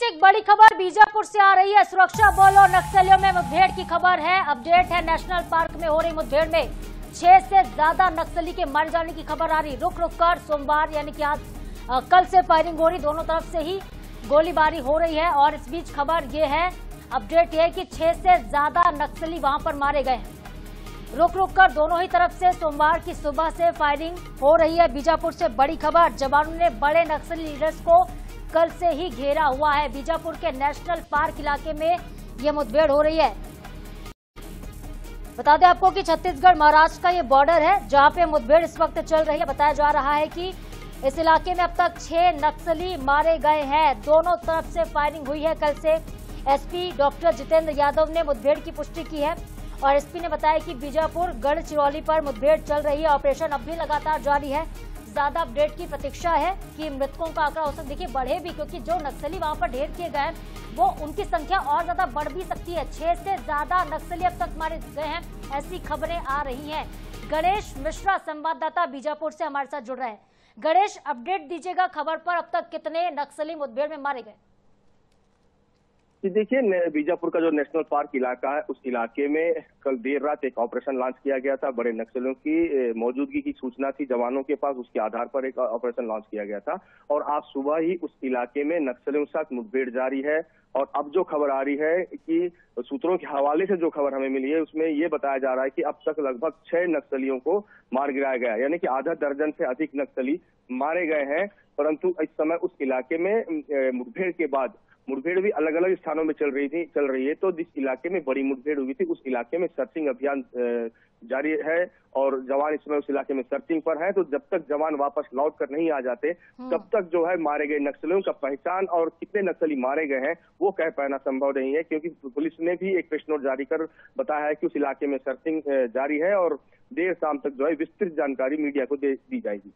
एक बड़ी खबर बीजापुर से आ रही है। सुरक्षा बल और नक्सलियों में मुठभेड़ की खबर है। अपडेट है, नेशनल पार्क में हो रही मुठभेड़ में 6 से ज्यादा नक्सली के मारे जाने की खबर आ रही। रुक रुक कर सोमवार यानी कि आज कल से फायरिंग हो रही, दोनों तरफ से ही गोलीबारी हो रही है। और इस बीच खबर ये है, अपडेट ये है कि 6 से ज्यादा नक्सली वहां पर मारे गए हैं। रुक रुक कर दोनों ही तरफ से सोमवार की सुबह से फायरिंग हो रही है। बीजापुर से बड़ी खबर, जवानों ने बड़े नक्सली लीडर्स को कल से ही घेरा हुआ है। बीजापुर के नेशनल पार्क इलाके में यह मुठभेड़ हो रही है। बता दें आपको कि छत्तीसगढ़ महाराष्ट्र का ये बॉर्डर है जहां पे मुठभेड़ इस वक्त चल रही है। बताया जा रहा है कि इस इलाके में अब तक 6 नक्सली मारे गए हैं। दोनों तरफ से फायरिंग हुई है। कल से एसपी डॉक्टर जितेंद्र यादव ने मुठभेड़ की पुष्टि की है और एसपी ने बताया कि बीजापुर गढ़चिरौली पर मुठभेड़ चल रही है। ऑपरेशन अब भी लगातार जारी है। ज्यादा अपडेट की प्रतीक्षा है कि मृतकों का आंकड़ा हो सकता है, देखिए बढ़े भी, क्योंकि जो नक्सली वहां पर ढेर किए गए हैं वो उनकी संख्या और ज्यादा बढ़ भी सकती है। 6 से ज्यादा नक्सली अब तक मारे गए हैं, ऐसी खबरें आ रही हैं। गणेश मिश्रा संवाददाता बीजापुर से हमारे साथ जुड़ रहे हैं। गणेश, अपडेट दीजिएगा खबर पर, अब तक कितने नक्सली मुठभेड़ में मारे गए? देखिए, बीजापुर का जो नेशनल पार्क इलाका है उस इलाके में कल देर रात एक ऑपरेशन लॉन्च किया गया था। बड़े नक्सलियों की मौजूदगी की सूचना थी जवानों के पास, उसके आधार पर एक ऑपरेशन लॉन्च किया गया था और आज सुबह ही उस इलाके में नक्सलियों के साथ मुठभेड़ जारी है। और अब जो खबर आ रही है कि सूत्रों के हवाले से जो खबर हमें मिली है उसमें ये बताया जा रहा है कि अब तक लगभग 6 नक्सलियों को मार गिराया गया है, यानी कि आधा दर्जन से अधिक नक्सली मारे गए हैं। परंतु इस समय उस इलाके में मुठभेड़ के बाद मुठभेड़ भी अलग अलग स्थानों में चल रही है। तो जिस इलाके में बड़ी मुठभेड़ हुई थी उस इलाके में सर्चिंग अभियान जारी है और जवान इस समय उस इलाके में सर्चिंग पर है। तो जब तक जवान वापस लौट कर नहीं आ जाते तब तक जो है मारे गए नक्सलियों का पहचान और कितने नक्सली मारे गए हैं वो कह पाना संभव नहीं है, क्योंकि पुलिस ने भी एक प्रेस नोट जारी कर बताया है कि उस इलाके में सर्चिंग जारी है और देर शाम तक जो है विस्तृत जानकारी मीडिया को दी जाएगी।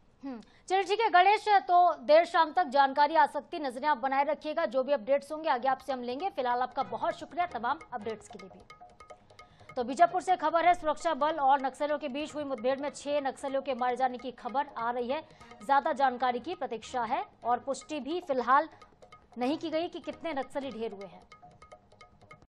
चलिए ठीक है गणेश, तो देर शाम तक जानकारी आ सकती, नजरें आप बनाए रखिएगा। जो भी अपडेट्स होंगे आगे आपसे हम लेंगे। फिलहाल आपका बहुत शुक्रिया तमाम अपडेट्स के लिए भी। तो बीजापुर से खबर है, सुरक्षा बल और नक्सलियों के बीच हुई मुठभेड़ में 6 नक्सलियों के मारे जाने की खबर आ रही है। ज्यादा जानकारी की प्रतीक्षा है और पुष्टि भी फिलहाल नहीं की गई कि कितने नक्सली ढेर हुए हैं।